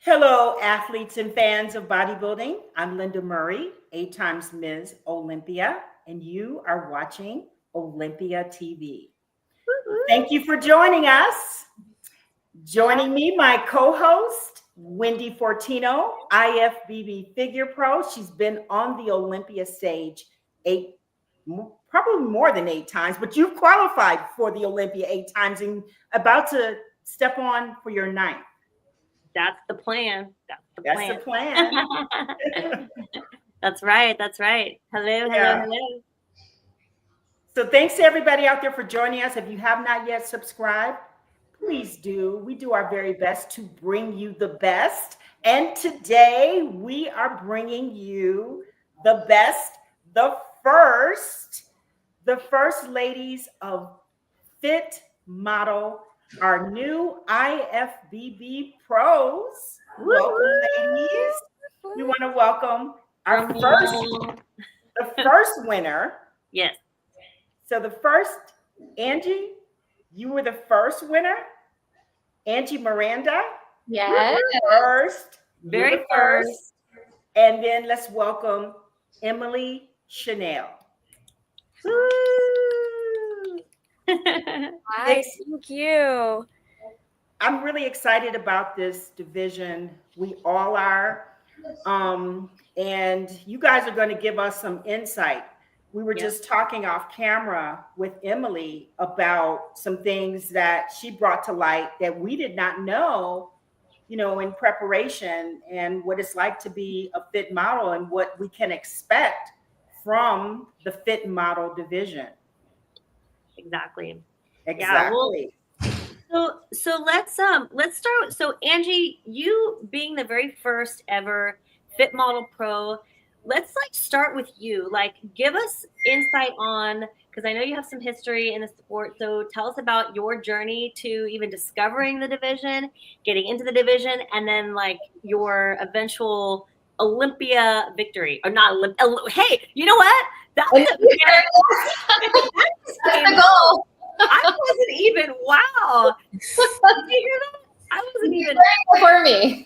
Hello, athletes and fans of bodybuilding. I'm Lenda Murray, 8 times Ms. Olympia, and you are watching Olympia TV. Thank you for joining us. Joining me, my co-host, Wendy Fortino, IFBB Figure Pro. She's been on the Olympia stage probably more than 8 times, but you've qualified for the Olympia 8 times and about to step on for your 9th. That's the plan. That's the plan. That's right. Hello. So thanks to everybody out there for joining us. If you have not yet subscribed, please do. We do our very best to bring you the best. And today we are bringing you the best, the first ladies of Fit Model, our new IFBB pros. Welcome, ladies. We want to welcome our first winner. Yes. So the first, Angie, you were the first winner. Angie Miranda. Yes. Very first. And then let's welcome Emily Chanell. Hi, thank you. I'm really excited about this division. We all are. And you guys are going to give us some insight. We were just talking off camera with Emily about some things that she brought to light that we did not know, in preparation, and what it's like to be a fit model and what we can expect from the fit model division. Exactly. Yeah, so let's start. So Angie, you being the very first ever Fit Model Pro, let's start with you. Give us insight on, because I know you have some history in the sport. So tell us about your journey to even discovering the division, getting into the division, and then your eventual Olympia victory, or not Olympia. Hey, you know what? That's the goal. I wasn't even. Wow. Did you hear that? I wasn't even for me.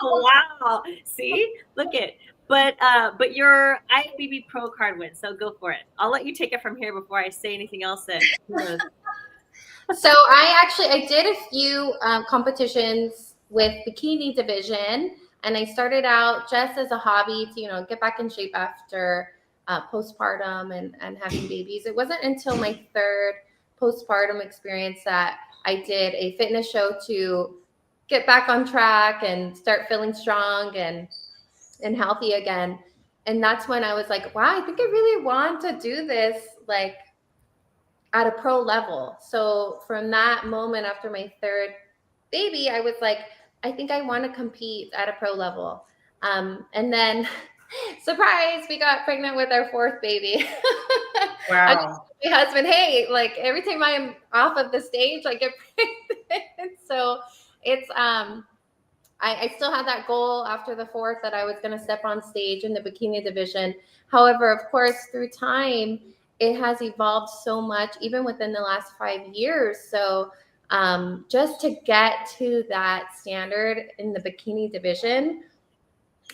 Wow. See, look it. But your IFBB Pro card wins, so go for it. I'll let you take it from here before I say anything else. So I did a few competitions with bikini division, and I started out just as a hobby to get back in shape after postpartum and having babies. It wasn't until my 3rd postpartum experience that I did a fitness show to get back on track and start feeling strong and healthy again. And that's when I was like, wow, I think I really want to do this at a pro level. So from that moment after my 3rd baby, I was like, I think I want to compete at a pro level. And then surprise, we got pregnant with our 4th baby. Wow. My husband, hey, every time I'm off of the stage, I get pregnant. So it's I still had that goal after the 4th that I was going to step on stage in the bikini division. However, of course, through time, it has evolved so much, even within the last 5 years. So just to get to that standard in the bikini division,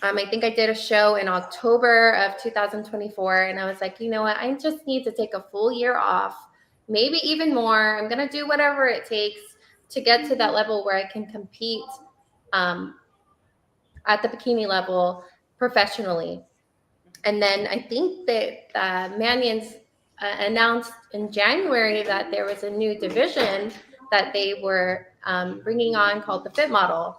I think I did a show in October of 2024, and I was like, you know what? I just need to take a full year off, maybe even more. I'm going to do whatever it takes to get to that level where I can compete at the bikini level professionally. And then I think that Manions announced in January that there was a new division that they were bringing on called the Fit Model.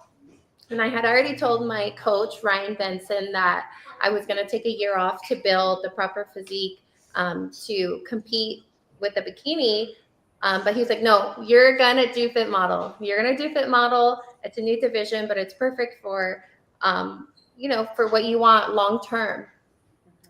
And I had already told my coach, Ryan Benson, that I was going to take a year off to build the proper physique to compete with the bikini. But he's like, no, you're going to do Fit Model. You're going to do Fit Model. It's a new division, but it's perfect for, for what you want long term.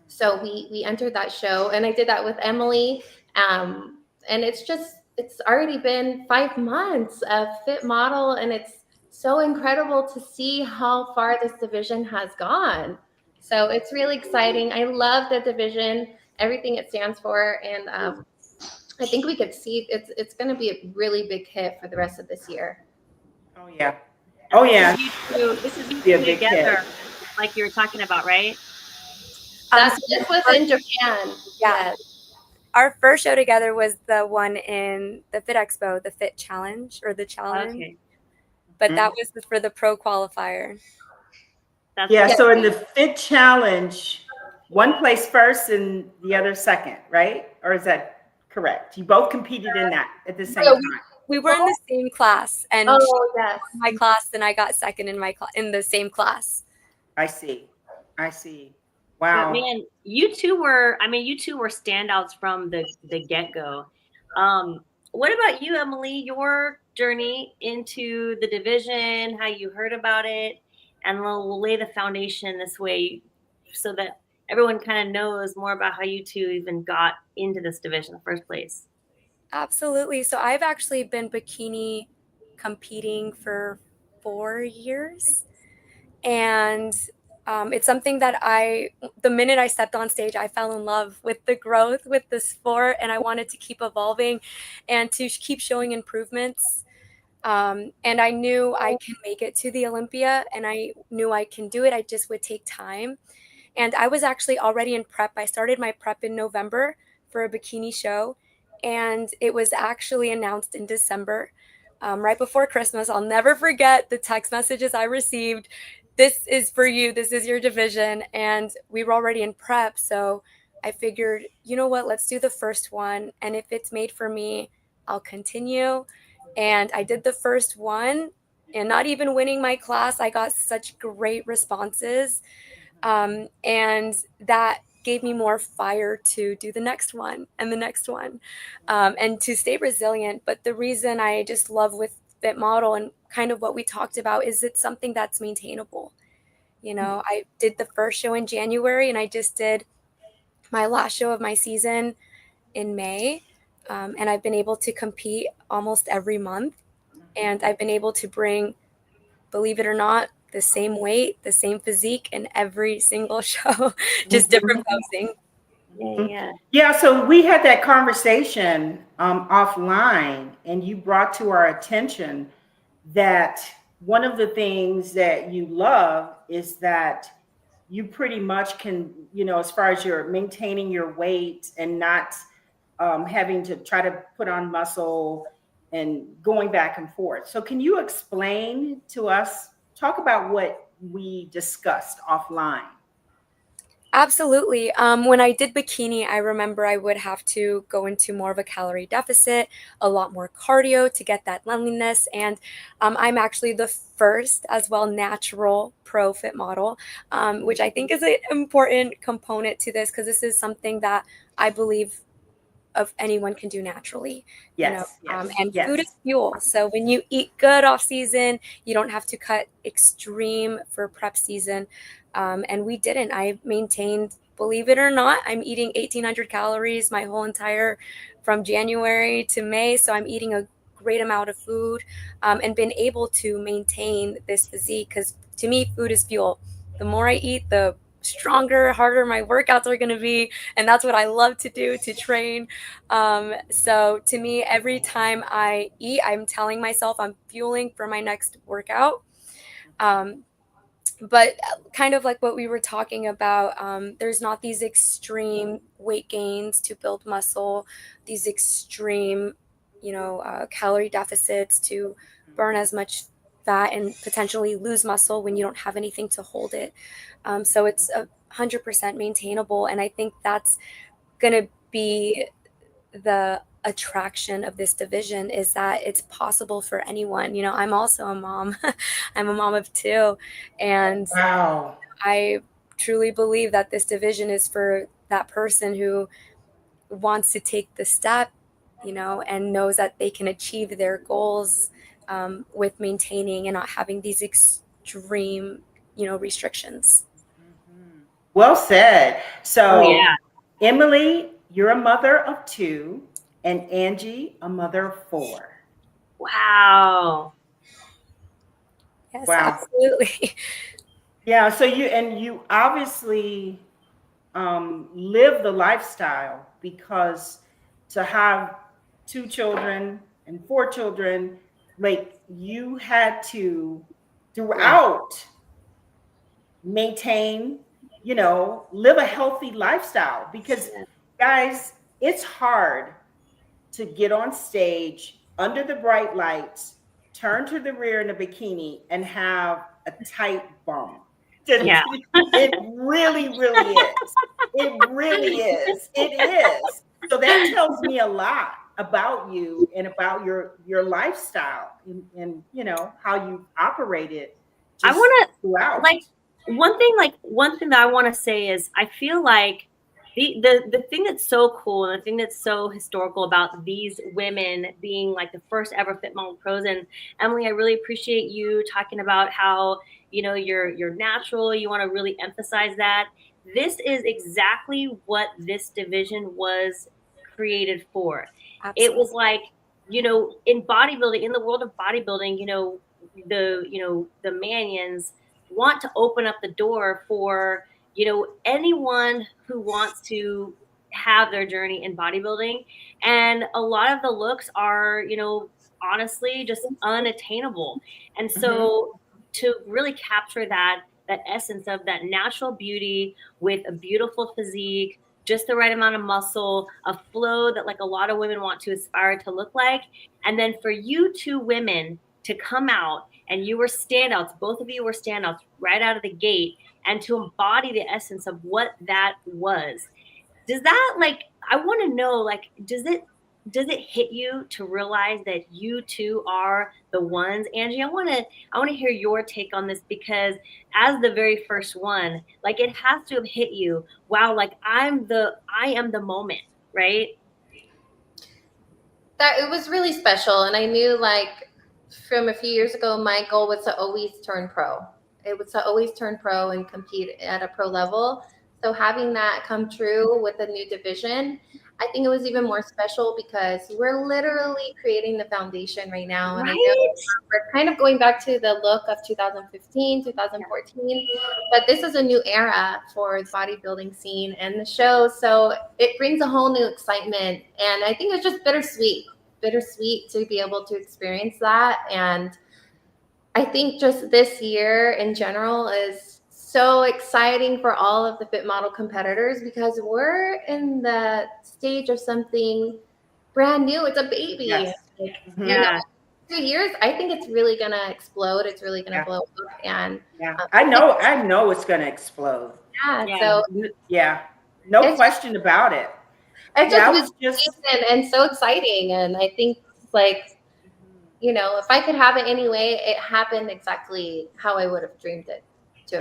So we entered that show, and I did that with Emily. And it's already been 5 months of Fit Model, and it's so incredible to see how far this division has gone. So it's really exciting. I love the division, everything it stands for. And I think we could see it's going to be a really big hit for the rest of this year. Oh, yeah. Oh yeah, This is you be a two big together, hit. like you were talking about, right? This was in Japan. Yeah. Our first show together was the one in the Fit Expo, the Fit Challenge or the Challenge. Okay. But that was for the pro qualifier. That's Yeah, Yeah. so in the Fit Challenge, one placed first and the other second, right? Or is that correct? You both competed in that at the same So time. we were in the same class, and she Oh yes. was in my class, and I got second in in the same class. I see. I see. But Wow. man, you two were standouts from the get-go. What about you, Emily? Your journey into the division, how you heard about it, and we'll lay the foundation this way so that everyone kind of knows more about how you two even got into this division in the first place. Absolutely. So I've actually been bikini competing for 4 years, and it's something that the minute I stepped on stage, I fell in love with the growth, with the sport, and I wanted to keep evolving and to keep showing improvements. And I knew I can make it to the Olympia, and I knew I can do it. I just would take time. And I was actually already in prep. I started my prep in November for a bikini show, and it was actually announced in December, right before Christmas. I'll never forget the text messages I received. This is for you. This is your division. And we were already in prep. So I figured, you know what, let's do the first one. And if it's made for me, I'll continue. And I did the first one, and not even winning my class, I got such great responses. And that gave me more fire to do the next one and the next one, and to stay resilient. But the reason I just love with Fit Model and kind of what we talked about is it's something that's maintainable. You know, I did the first show in January, and I just did my last show of my season in May. And I've been able to compete almost every month. And I've been able to bring, believe it or not, the same weight, the same physique in every single show, just different posing. Yeah. Yeah, so we had that conversation offline, and you brought to our attention that one of the things that you love is that you pretty much can, as far as you're maintaining your weight and not having to try to put on muscle and going back and forth. So can you explain to us, talk about what we discussed offline? Absolutely. When I did bikini, I remember I would have to go into more of a calorie deficit, a lot more cardio to get that leanliness. And I'm actually the first as well natural pro fit model, which I think is an important component to this, because this is something that I believe of anyone can do naturally. Yes, And yes. food is fuel. So when you eat good off season, you don't have to cut extreme for prep season. And we didn't. I maintained, believe it or not, I'm eating 1,800 calories my whole entire, from January to May. So I'm eating a great amount of food, and been able to maintain this physique, because to me, food is fuel. The more I eat, the stronger, harder my workouts are going to be. And that's what I love to do, to train. So to me, every time I eat, I'm telling myself I'm fueling for my next workout. But kind of like what we were talking about, there's not these extreme weight gains to build muscle, these extreme, calorie deficits to burn as much fat and potentially lose muscle when you don't have anything to hold it. So it's 100% maintainable. And I think that's going to be the attraction of this division, is that it's possible for anyone. I'm also a mom. I'm a mom of 2. And Wow. I truly believe that this division is for that person who wants to take the step, and knows that they can achieve their goals with maintaining and not having these extreme, restrictions. Well said. So, Oh, yeah. Emily, you're a mother of 2, and Angie, a mother of 4. Wow. Yes, Wow. absolutely. Yeah. So you obviously live the lifestyle, because to have 2 children and 4 children, like, you had to throughout maintain, live a healthy lifestyle. Because guys, it's hard to get on stage under the bright lights, turn to the rear in a bikini, and have a tight bum. Yeah. It really, really is. It really is. It is. So that tells me a lot about you and about your lifestyle and how you operate it. I want to throughout. one thing that I want to say is I feel like the thing that's so cool and the thing that's so historical about these women being like the first ever Fit Model Pros, and Emily, I really appreciate you talking about how you're natural. You want to really emphasize that. This is exactly what this division was created for. Absolutely. It was like, in bodybuilding, in the world of bodybuilding, the Manions want to open up the door for anyone who wants to have their journey in bodybuilding. And a lot of the looks are honestly just unattainable. And so to really capture that essence of that natural beauty with a beautiful physique, just the right amount of muscle, a flow that like a lot of women want to aspire to look like. And then for you two women to come out, and you were standouts, both of you were standouts right out of the gate, and to embody the essence of what that was. Does that, I want to know, does it hit you to realize that you two are the ones? Angie, I want to hear your take on this, because as the very first one, it has to have hit you. Wow, I am the moment, right? That it was really special, and I knew from a few years ago, my goal was to always turn pro. It was to always turn pro and compete at a pro level. So having that come true with a new division, I think it was even more special because we're literally creating the foundation right now. And Right? I know we're kind of going back to the look of 2015, 2014, but this is a new era for the bodybuilding scene and the show. So it brings a whole new excitement. And I think it's just bittersweet to be able to experience that. And I think just this year in general is so exciting for all of the Fit Model competitors because we're in the stage of something brand new. It's a baby. Yes. 2 years, I think it's really going to explode. It's really going to blow up. And I know it's going to explode. So no question about it. It's just and so exciting. And I think if I could have it anyway, it happened exactly how I would have dreamed it to.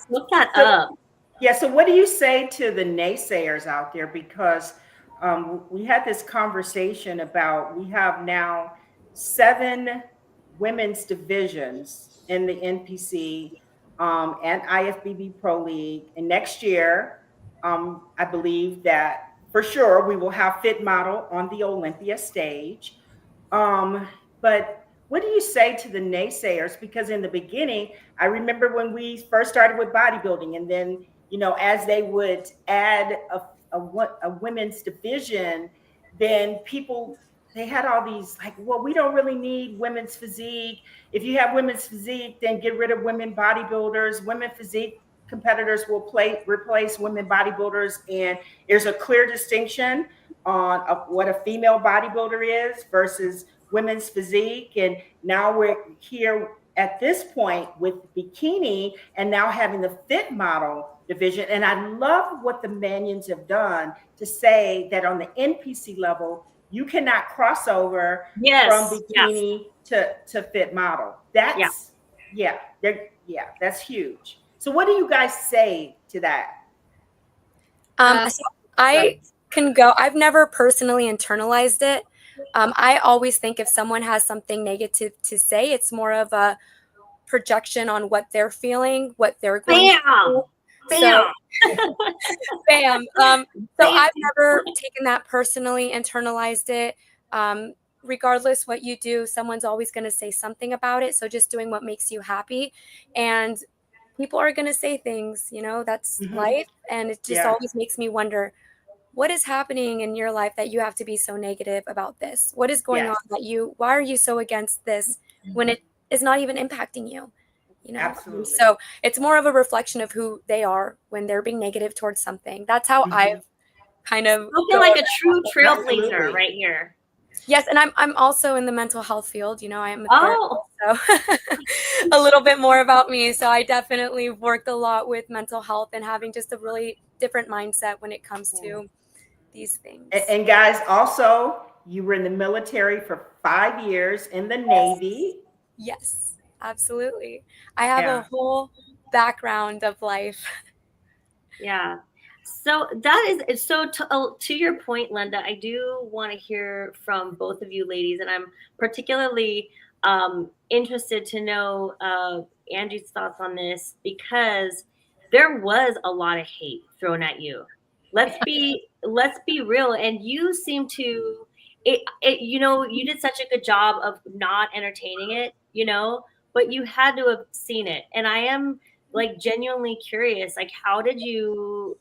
Look that up. Yeah. So what do you say to the naysayers out there? Because we had this conversation about, we have now 7 women's divisions in the NPC and IFBB Pro League. And next year, I believe that for sure we will have Fit Model on the Olympia stage. But what do you say to the naysayers? Because in the beginning, I remember when we first started with bodybuilding, and then, as they would add a women's division, then they had all these well, we don't really need women's physique. If you have women's physique, then get rid of women bodybuilders. Women physique competitors will replace women bodybuilders. And there's a clear distinction on what a female bodybuilder is versus women's physique. And now we're here at this point with bikini and now having the Fit Model division. And I love what the Manions have done to say that on the NPC level, you cannot cross over from bikini to Fit Model. That's that's huge. So what do you guys say to that? So I can go. I've never personally internalized it. I always think if someone has something negative to say, it's more of a projection on what they're feeling, what they're going through. Bam. So, bam. So I've never taken that personally, internalized it. Regardless what you do, someone's always going to say something about it. So just doing what makes you happy. And people are going to say things, that's life. And it just always makes me wonder, what is happening in your life that you have to be so negative about this? What is going on why are you so against this when is not even impacting you, you know? Absolutely. So it's more of a reflection of who they are when they're being negative towards something. That's how I've kind of Looking like a true Absolutely. trailblazer right here. Yes, and I'm also in the mental health field. You know, I am a Oh, therapist, so a little bit more about me. So I definitely worked a lot with mental health and having just a really different mindset when it comes to these things. And guys, also, you were in the military for 5 years in the Navy. Yes, absolutely. I have Yeah. a whole background of life. yeah. So that is so. To your point, Lenda, I do want to hear from both of you ladies, and I'm particularly interested to know Angie's thoughts on this because there was a lot of hate thrown at you. Let's be real, and you seem to you know, you did such a good job of not entertaining it, you know, but you had to have seen it, and I am like genuinely curious, like how did you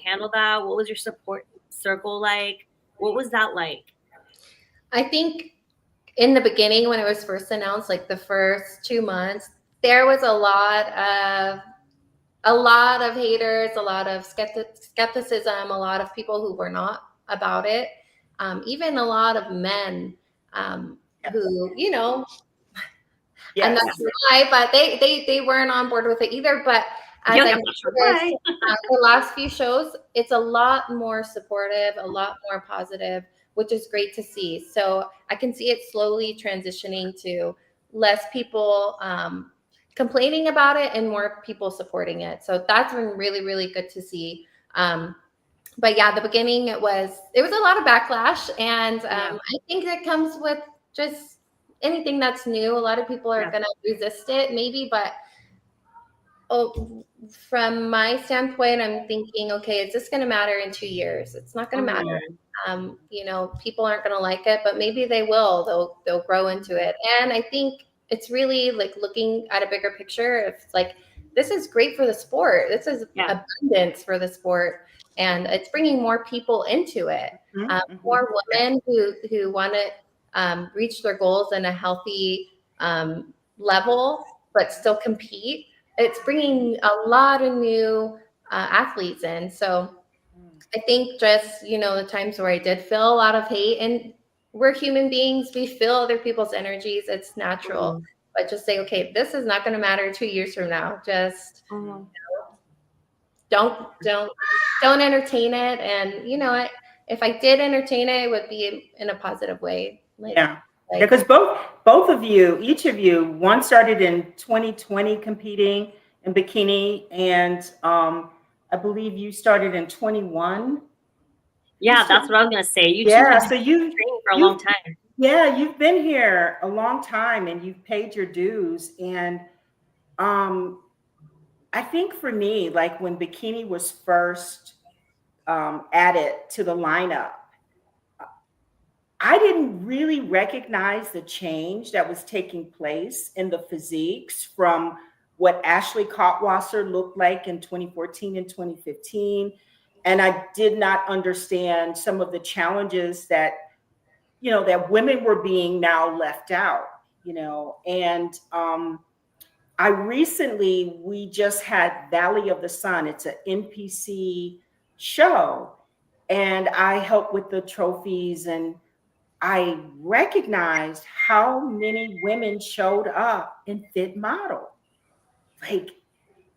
handle that? What was your support circle like? What was that like? I think in the beginning when it was first announced, like the first 2 months, there was a lot of haters, a lot of skepticism, a lot of people who were not about it, even a lot of men who, you know, Yes. I'm not sure why, but they weren't on board with it either. But as I noticed, the last few shows, it's a lot more supportive, a lot more positive, which is great to see. So I can see it slowly transitioning to less people complaining about it and more people supporting it. So that's been really, really good to see. But yeah, the beginning it was a lot of backlash, and I think that comes with just anything that's new. A lot of people are going to resist it, maybe, but from my standpoint, I'm thinking, okay, is this going to matter in 2 years? It's not going to matter. You know, people aren't going to like it, but maybe they will. They'll grow into it, and I think it's really like looking at a bigger picture. It's like this is great for the sport. This is abundance for the sport, and it's bringing more people into it. More women who want to reach their goals in a healthy level, but still compete. It's bringing a lot of new athletes in. So I think just, you know, the times where I did feel a lot of hate, and we're human beings, we feel other people's energies. It's natural. But just say, okay, this is not going to matter 2 years from now. Just you know, don't entertain it. And you know, if I did entertain it, it would be in a positive way. Because both of you, each of you, one started in 2020 competing in bikini, and I believe you started in 21. Yeah, that's what I was gonna say. You so you trained for a long time. Yeah, you've been here a long time, and you've paid your dues. And I think for me, like when bikini was first added to the lineup, I didn't really recognize the change that was taking place in the physiques from what Ashley Kaltwasser looked like in 2014 and 2015. And I did not understand some of the challenges that, you know, that women were being now left out, you know. And we just had Valley of the Sun. It's an NPC show. And I helped with the trophies, and I recognized how many women showed up in Fit Model.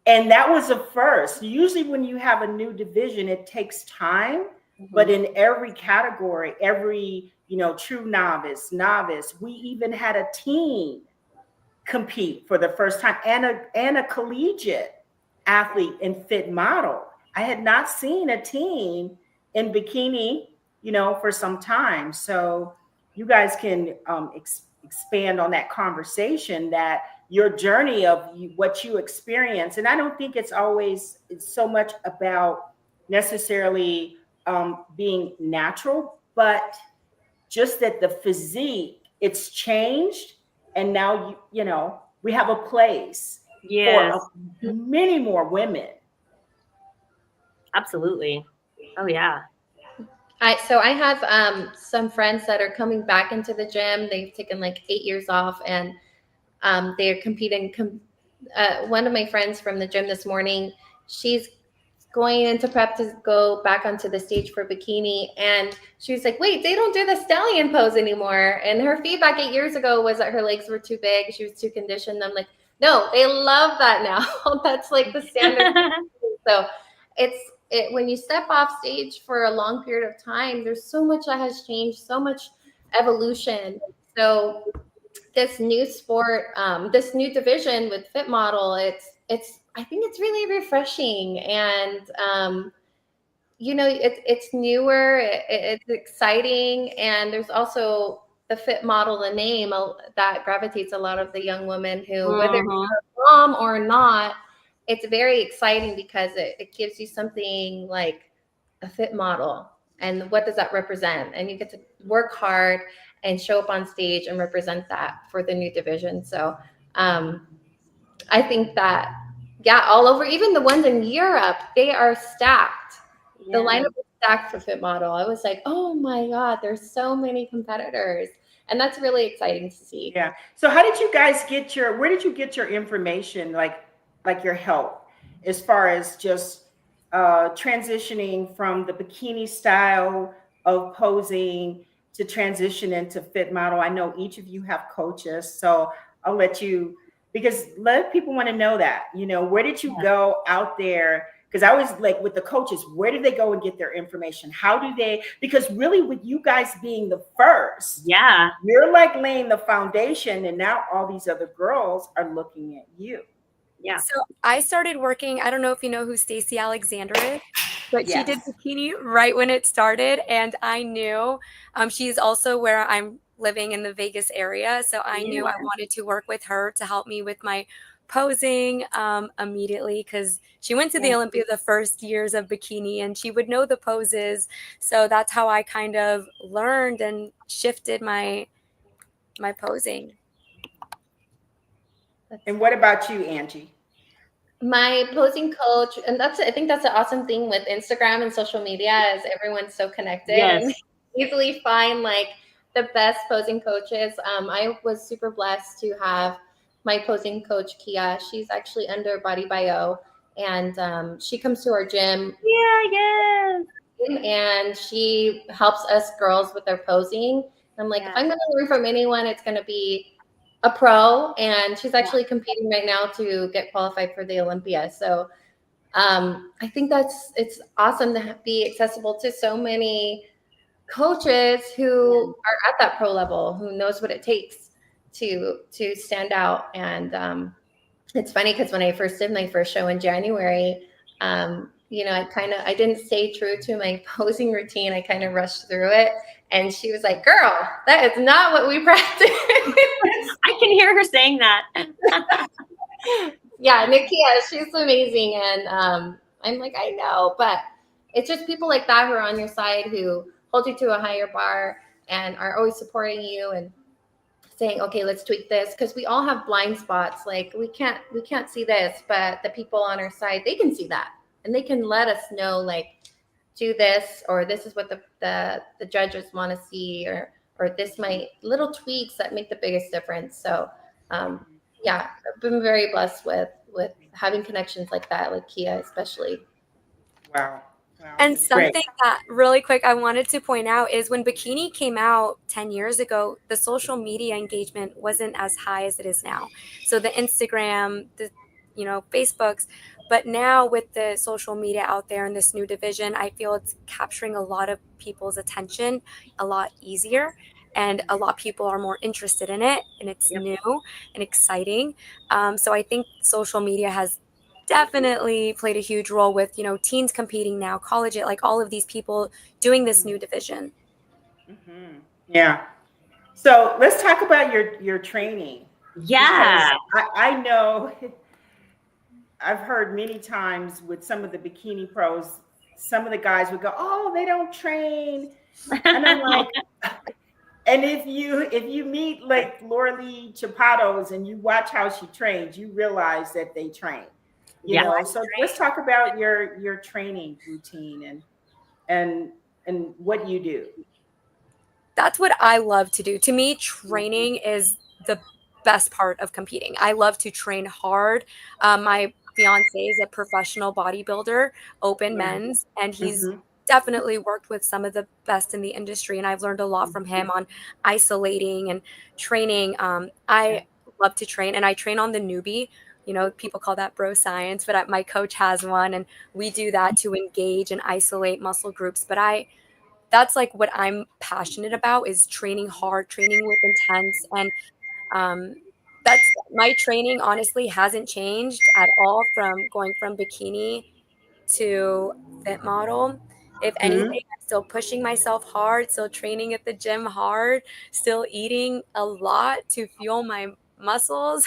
And that was a first. Usually when you have a new division, it takes time, but in every category, every, you know, true novice, we even had a teen compete for the first time, and a collegiate athlete in Fit Model. I had not seen a teen in bikini, you know, for some time. So you guys can expand on that conversation, that your journey of what you experience. And I don't think it's so much about necessarily being natural, but just that the physique, it's changed. And now, you know, we have a place for many more women. Absolutely. Oh, yeah. So I have some friends that are coming back into the gym. They've taken like 8 years off, and They're competing. One of my friends from the gym this morning, she's going into prep to go back onto the stage for bikini, and she was like, wait, they don't do the stallion pose anymore. And her feedback 8 years ago was that her legs were too big, she was too conditioned. I'm like, no, they love that now. That's like the standard. So when you step off stage for a long period of time, there's so much that has changed, so much evolution. So this new sport, this new division with Fit Model, I think it's really refreshing, and it's newer, it's exciting, and there's also the Fit Model, the name that gravitates a lot of the young women who, whether you're a mom or not, it's very exciting because it gives you something like a fit model, and what does that represent? And you get to work hard and show up on stage and represent that for the new division. So I think that, all over, even the ones in Europe, they are stacked. The lineup is stacked for Fit Model. I was like, oh my God, there's so many competitors. And that's really exciting to see. Yeah. So how did you guys where did you get your information, like your help, as far as just transitioning from the bikini style of posing to transition into Fit Model? I know each of you have coaches, so I'll let people want to know that, where did you go out there? Because I was like, with the coaches, where do they go and get their information? How do they, because really with you guys being the first, you're like laying the foundation, and now all these other girls are looking at you. Yeah. So I started working, I don't know if you know who Stacey Alexander is, but she did bikini right when it started. And I knew she's also where I'm living in the Vegas area. So I knew I wanted to work with her to help me with my posing immediately, because she went to the Olympia the first years of bikini and she would know the poses. So that's how I kind of learned and shifted my posing. And what about you, Angie? My posing coach, and I think that's the awesome thing with Instagram and social media, is everyone's so connected and easily find like the best posing coaches. I was super blessed to have my posing coach, Kia. She's actually under Body Bio, and she comes to our gym. And she helps us girls with our posing. I'm like, if I'm going to learn from anyone, it's going to be a pro, and she's actually competing right now to get qualified for the Olympia. So I think it's awesome to be accessible to so many coaches who are at that pro level, who knows what it takes to stand out. And it's funny because when I first did my first show in January, I didn't stay true to my posing routine. I kind of rushed through it. And she was like, girl, that is not what we practice. I can hear her saying that. Yeah, Nikia, she's amazing. And I'm like, I know. But it's just people like that who are on your side, who hold you to a higher bar and are always supporting you and saying, okay, let's tweak this. Because we all have blind spots. Like we can't see this, but the people on our side, they can see that. And they can let us know, like, do this, or this is what the judges want to see, or this might little tweaks that make the biggest difference. So I've been very blessed with having connections like that, like Kia especially. Wow. And something that really quick I wanted to point out is when bikini came out 10 years ago, the social media engagement wasn't as high as it is now. So the Instagram, the Facebooks, but now with the social media out there in this new division, I feel it's capturing a lot of people's attention a lot easier, and a lot of people are more interested in it, and it's new and exciting. So I think social media has definitely played a huge role with, teens competing now, college, like all of these people doing this new division. Mm-hmm. Yeah. So let's talk about your training. Yeah. I know I've heard many times with some of the bikini pros, some of the guys would go, oh, they don't train. And I'm like, and if you meet like Laura Lee Chapatos and you watch how she trains, you realize that they train. You know, so let's talk about your training routine and what you do. That's what I love to do. To me, training is the best part of competing. I love to train hard. My fiance is a professional bodybuilder, open men's, and he's definitely worked with some of the best in the industry. And I've learned a lot from him on isolating and training. I love to train, and I train on the newbie. You know, people call that bro science, but my coach has one, and we do that to engage and isolate muscle groups. But that's like what I'm passionate about, is training hard, training with intense. And that's my training honestly hasn't changed at all from going from bikini to fit model. If anything, I'm still pushing myself hard, still training at the gym hard, still eating a lot to fuel my muscles.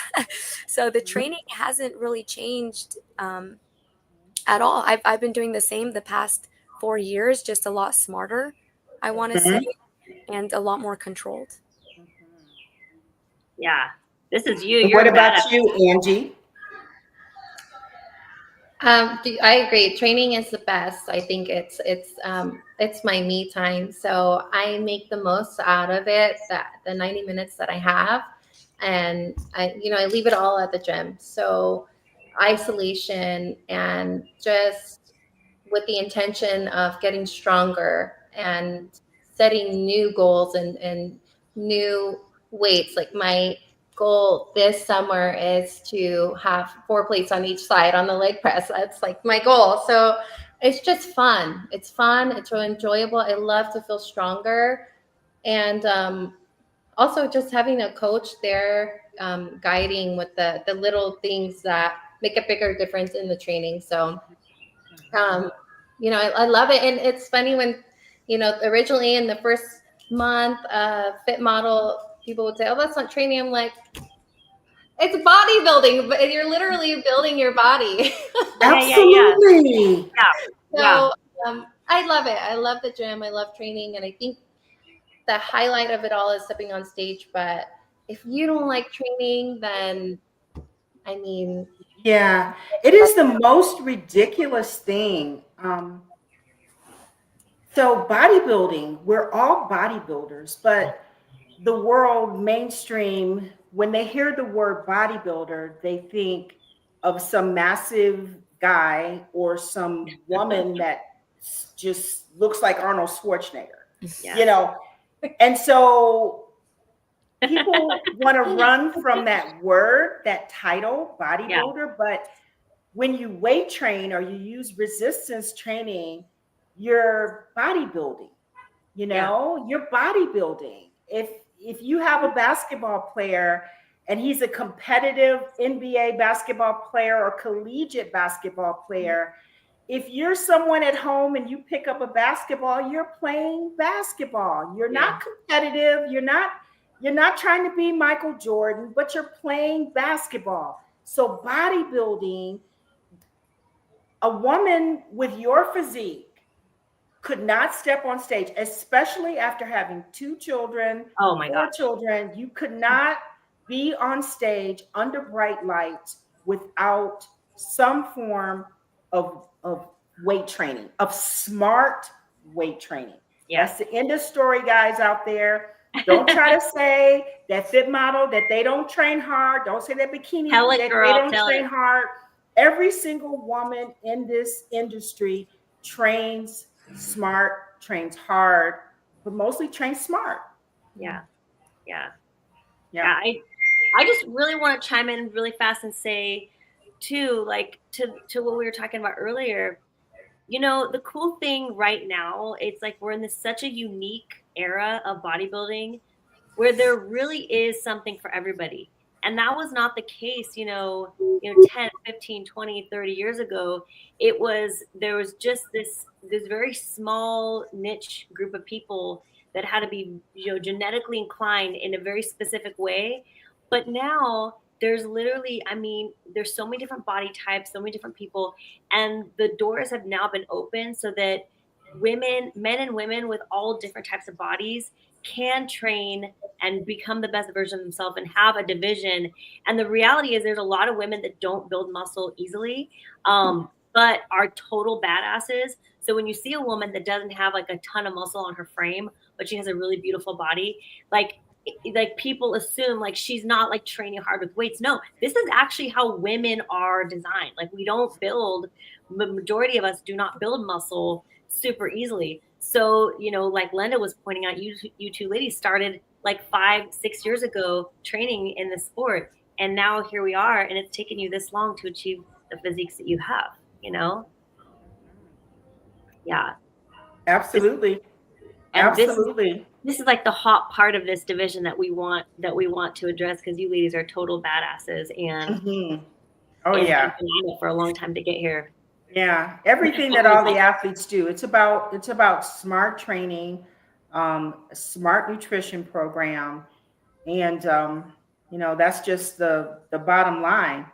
So the training hasn't really changed at all. I've been doing the same the past 4 years, just a lot smarter, I want to say, and a lot more controlled. Yeah, this is you. What about you, Angie? I agree. Training is the best. I think it's my me time. So I make the most out of it, the 90 minutes that I have. And I leave it all at the gym. So isolation, and just with the intention of getting stronger and setting new goals and new weights. Like my goal this summer is to have 4 plates on each side on the leg press. That's like my goal. So it's just fun. It's fun. It's really enjoyable. I love to feel stronger. And also just having a coach there guiding with the little things that make a bigger difference in the training. So, I love it. And it's funny when, originally in the first month fit model, people would say, oh, that's not training. I'm like, it's bodybuilding, but you're literally building your body. Absolutely. So I love it. I love the gym. I love training. And I think the highlight of it all is stepping on stage. But if you don't like training, then yeah, it is the most ridiculous thing. So bodybuilding, we're all bodybuilders, but the world mainstream, when they hear the word bodybuilder, they think of some massive guy or some woman that just looks like Arnold Schwarzenegger, And so people want to run from that word, that title, bodybuilder. But when you weight train or you use resistance training, you're bodybuilding. You're bodybuilding. If you have a basketball player and he's a competitive NBA basketball player or collegiate basketball player, if you're someone at home and you pick up a basketball, you're playing basketball. You're not competitive. You're not trying to be Michael Jordan, but you're playing basketball. So bodybuilding, a woman with your physique could not step on stage, especially after having 2 children, 4 children. You could not be on stage under bright lights without some form of weight training, of smart weight training. That's the end of story, guys out there. Don't try to say that fit model, that they don't train hard. Don't say that bikini, that they don't train hard. Every single woman in this industry trains smart, trains hard, but mostly trains smart. I just really want to chime in really fast and say too, like to what we were talking about earlier, the cool thing right now, it's like we're in such a unique era of bodybuilding where there really is something for everybody. And that was not the case, 10, 15, 20, 30 years ago. There was just this very small niche group of people that had to be, genetically inclined in a very specific way. But now there's literally, there's so many different body types, so many different people, and the doors have now been opened so that men and women with all different types of bodies can train and become the best version of themselves and have a division. And the reality is there's a lot of women that don't build muscle easily, but are total badasses. So when you see a woman that doesn't have like a ton of muscle on her frame, but she has a really beautiful body, like like people assume like she's not like training hard with weights. No, this is actually how women are designed. Like we don't build, the majority of us do not build muscle super easily. So, you know, like Lenda was pointing out, you two ladies started like 5-6 years ago training in the sport. And now here we are, and it's taken you this long to achieve the physiques that you have, you know? Yeah. Absolutely. And Absolutely. this is like the hot part of this division that we want to address, because you ladies are total badasses, and Mhm. Oh, it's yeah. been on it for a long time to get here. Yeah. Everything that all the athletes do, it's about smart training, smart nutrition program. And, you know, that's just the bottom line.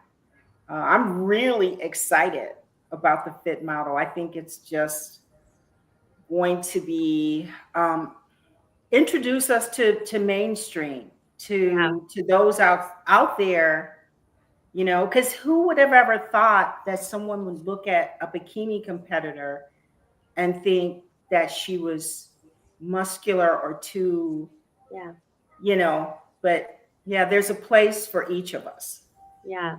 I'm really excited about the Fit model. I think it's just going to be introduce us to mainstream, to those out there, you know, because who would have ever thought that someone would look at a bikini competitor and think that she was muscular or too, you know, but yeah, there's a place for each of us. Yeah.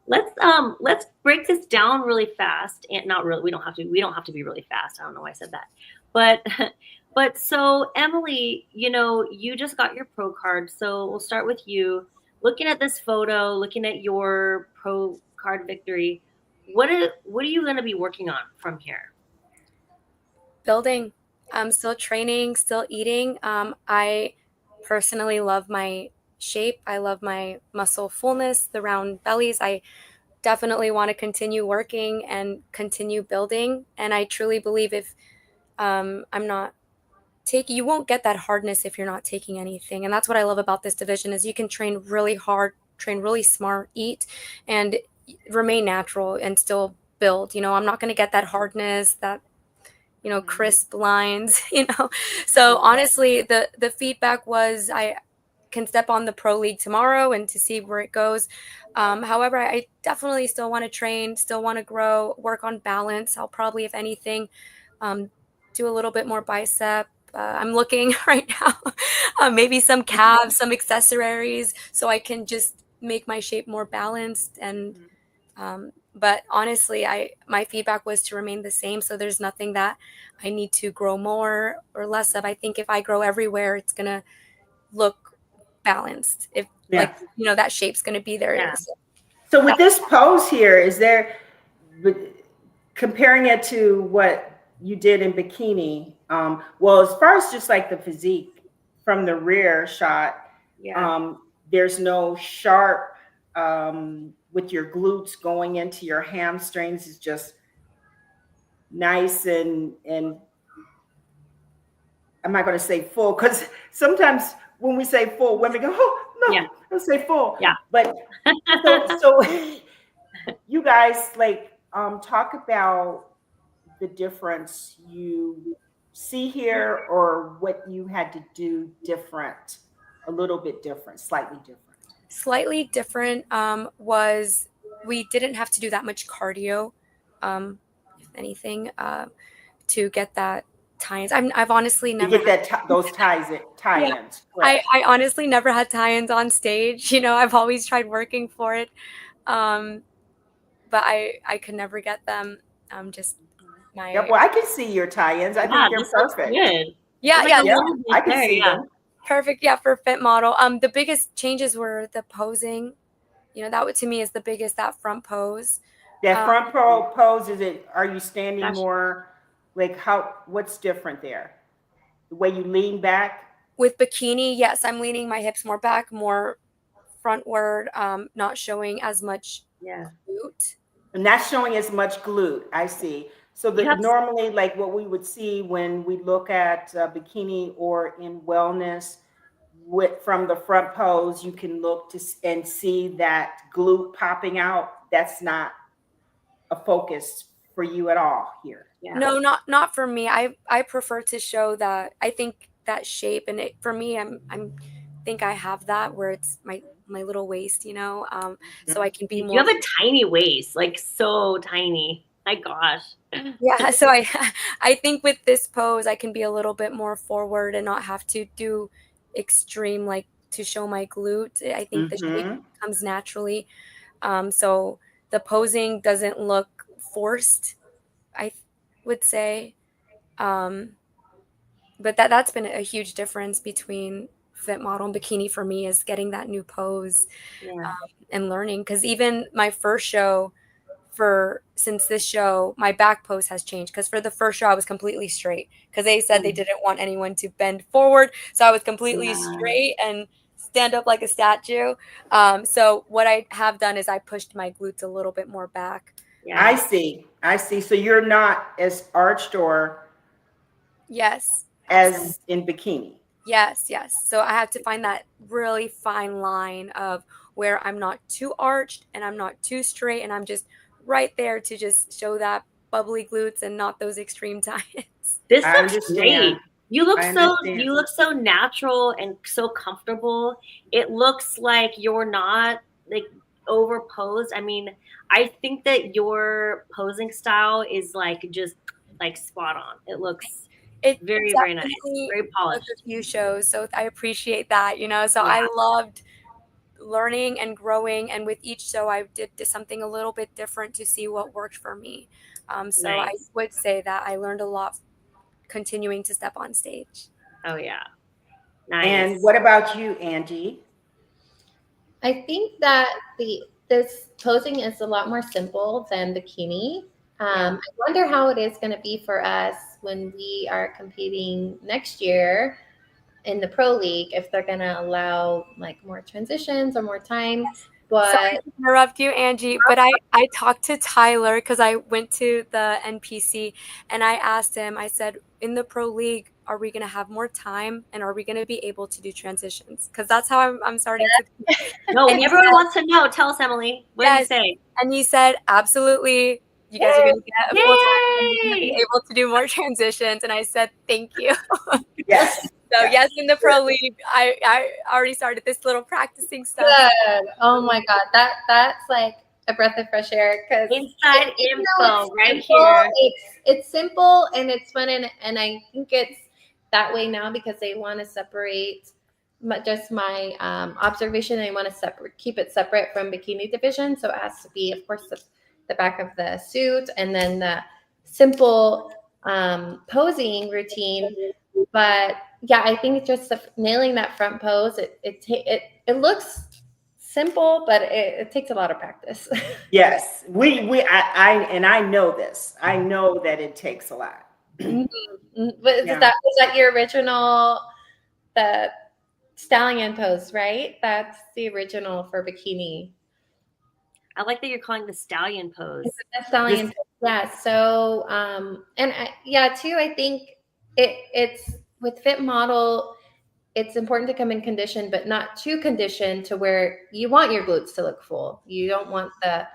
Let's break this down really fast, and not really, we don't have to be really fast. I don't know why I said that. But so Emily, you know, you just got your pro card. So we'll start with you. Looking at this photo, looking at your pro card victory, what are you going to be working on from here? Building. I'm still training, still eating. I personally love my shape. I love my muscle fullness, the round bellies. I definitely want to continue working and continue building. And I truly believe if I'm not taking, you won't get that hardness if you're not taking anything. And that's what I love about this division is you can train really hard, train really smart, eat, and remain natural and still build. You know, I'm not going to get that hardness, that, you know, crisp lines, you know. So honestly, the feedback was I can step on the pro league tomorrow and to see where it goes. However, I definitely still want to train, still want to grow, work on balance. I'll probably, if anything, do a little bit more bicep. I'm looking right now, maybe some calves, some accessories, so I can just make my shape more balanced. And but honestly, my feedback was to remain the same. So there's nothing that I need to grow more or less of. I think if I grow everywhere, it's gonna look balanced. If like, you know, that shape's gonna be there. Yeah. So with this pose here, is there, comparing it to what you did in bikini, well, as far as just like the physique from the rear shot, there's no sharp with your glutes going into your hamstrings. It's just nice and I'm not going to say full, because sometimes when we say full, women go, oh no, don't say full. Yeah. But so you guys like talk about the difference you see here, or what you had to do different, a little bit different, slightly different. Slightly different was we didn't have to do that much cardio, if anything, to get that tie-ins. I've honestly never get that those tie-ins. I honestly never had tie-ins on stage. You know, I've always tried working for it, but I could never get them. Just my well, I can see your tie-ins. I think they're perfect. Good. Yeah, I can see them. Perfect. Yeah, for Fit Model. The biggest changes were the posing. You know, that to me is the biggest, that front pose. That front pose, are you standing more, like what's different there? The way you lean back? With bikini, yes, I'm leaning my hips more back, more frontward, not showing as much glute. And not showing as much glute, I see. So normally, like what we would see when we look at bikini or in wellness, from the front pose, you can look and see that glute popping out. That's not a focus for you at all here. No, not for me. I prefer to show that. I think that shape, and for me, I think I have that where it's my little waist, you know, so I can be more. You have a tiny waist, like so tiny. My gosh. Yeah, so I think with this pose, I can be a little bit more forward and not have to do extreme, like to show my glute. I think the shape Mhm. comes naturally. So the posing doesn't look forced, I would say. But that's been a huge difference between fit model and bikini for me, is getting that new pose Yeah. and learning. Because even my first show, since this show, my back pose has changed. Because for the first show, I was completely straight because they said they didn't want anyone to bend forward, so I was completely straight and stand up like a statue. So what I have done is I pushed my glutes a little bit more back. Yeah. I see. So you're not as arched or Yes. as in bikini. Yes. So I have to find that really fine line of where I'm not too arched and I'm not too straight, and I'm just right there to just show that bubbly glutes and not those extreme tights. This I looks understand. great. You look I so understand. natural and so comfortable. It looks like you're not like overposed. I mean, I think that your posing style is like just like spot on. It looks It very, very nice. definitely Very took polished. a few shows, so I appreciate that, So Yeah. I loved learning and growing, and with each show I did something a little bit different to see what worked for me. So I Nice. would say that I learned a lot continuing to step on stage. Oh yeah. Nice. And what about you, Angie? I think that this posing is a lot more simple than bikini. I wonder how it is going to be for us when we are competing next year in the pro league, if they're going to allow like more transitions or more time. But sorry to interrupt you, Angie, but I talked to Tyler because I went to the NPC and I asked him, I said, in the pro league, are we going to have more time and are we going to be able to do transitions? Because that's how I'm starting to. No, everyone wants to know. Tell us, Emily. What did you say? And he said, absolutely. You guys are going to get a full time and you're going to be able to do more transitions. And I said, thank you. Yes. So yes, in the pro league, I already started this little practicing stuff. good. Oh my God, that's like a breath of fresh air, because Inside info right here. It's simple and it's fun, and I think it's that way now because they want to separate just my observation. They want to keep it separate from bikini division, so it has to be, of course, the back of the suit and then the simple posing routine. But yeah, I think just nailing that front pose, it looks simple, but it takes a lot of practice. Yes, I know this. I know that it takes a lot. Mm-hmm. But was that your original, the stallion pose, right? That's the original for bikini. I like that you're calling the stallion pose. The stallion pose. Yeah. So too, I think it's with fit model, it's important to come in condition, but not too conditioned to where you want your glutes to look full. You don't want the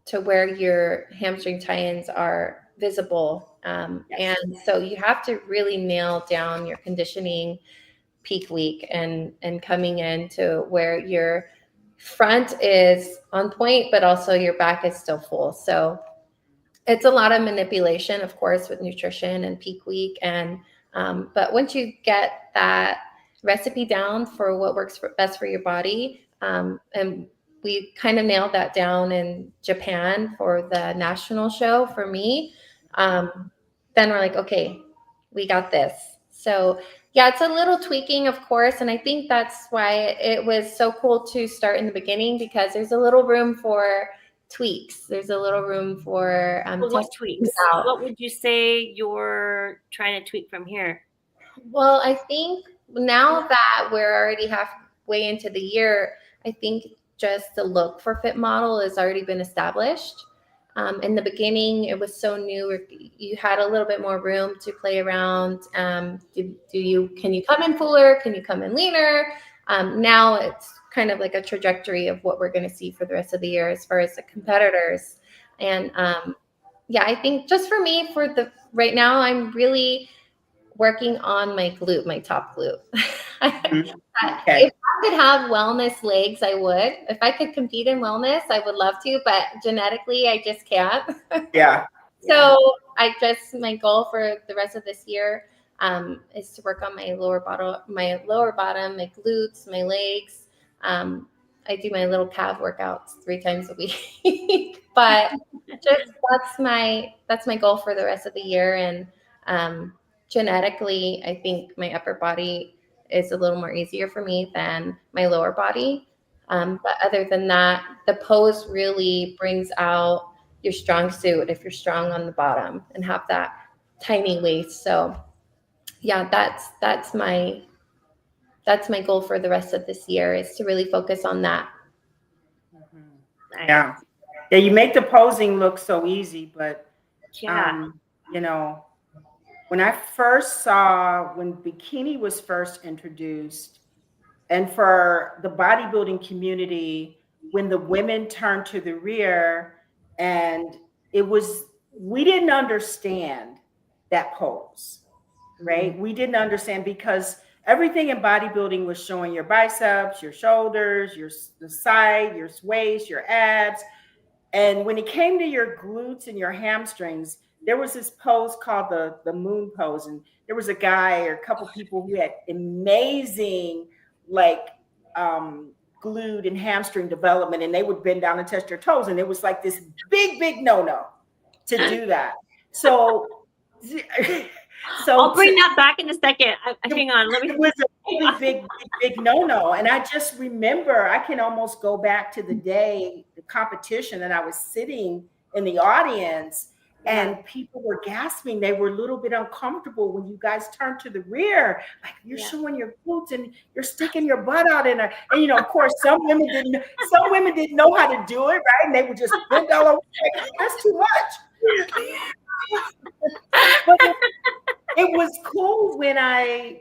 to where your hamstring tie-ins are visible. And so you have to really nail down your conditioning peak week and coming in to where your front is on point, but also your back is still full. So it's a lot of manipulation, of course, with nutrition and peak week. And but once you get that recipe down for what works best for your body, and we kind of nailed that down in Japan for the national show for me, then we're like, okay, we got this. So yeah, it's a little tweaking, of course. And I think that's why it was so cool to start in the beginning, because there's a little room for tweaks. There's a little room for what tweaks? What would you say you're trying to tweak from here? Well, I think now that we're already halfway into the year, I think just the look for Fit Model has already been established. In the beginning, it was so new. You had a little bit more room to play around. Can you come in fuller? Can you come in leaner? Now it's kind of like a trajectory of what we're going to see for the rest of the year as far as the competitors. And I think just for me, right now, I'm really working on my glute, my top glute. Okay. If I could have wellness legs, I would. If I could compete in wellness, I would love to, but genetically, I just can't. Yeah. So my goal for the rest of this year is to work on my lower bottom, my glutes, my legs. I do my little calf workouts 3 times a week, but just that's my goal for the rest of the year. And genetically, I think my upper body is a little more easier for me than my lower body. But other than that, the pose really brings out your strong suit if you're strong on the bottom and have that tiny waist. So yeah, that's my goal for the rest of this year, is to really focus on that. Mm-hmm. Yeah. Yeah, you make the posing look so easy, but you know, when I first saw, when bikini was first introduced, and for the bodybuilding community, when the women turned to the rear, and we didn't understand that pose, right? We didn't understand, because everything in bodybuilding was showing your biceps, your shoulders, the side, your waist, your abs. And when it came to your glutes and your hamstrings, there was this pose called the moon pose. And there was a guy or a couple people who had amazing, like, glute and hamstring development, and they would bend down and touch their toes. And it was like this big no to do that. So I'll bring that back in a second. Hang on. It was a really big no. And I just remember, I can almost go back to the day, the competition, and I was sitting in the audience, and people were gasping. They were a little bit uncomfortable when you guys turned to the rear, like you're showing your glutes and you're sticking your butt out in and you know, of course, some women didn't know how to do it, right? And they would just bend all over. Like, that's too much. But it was cool when I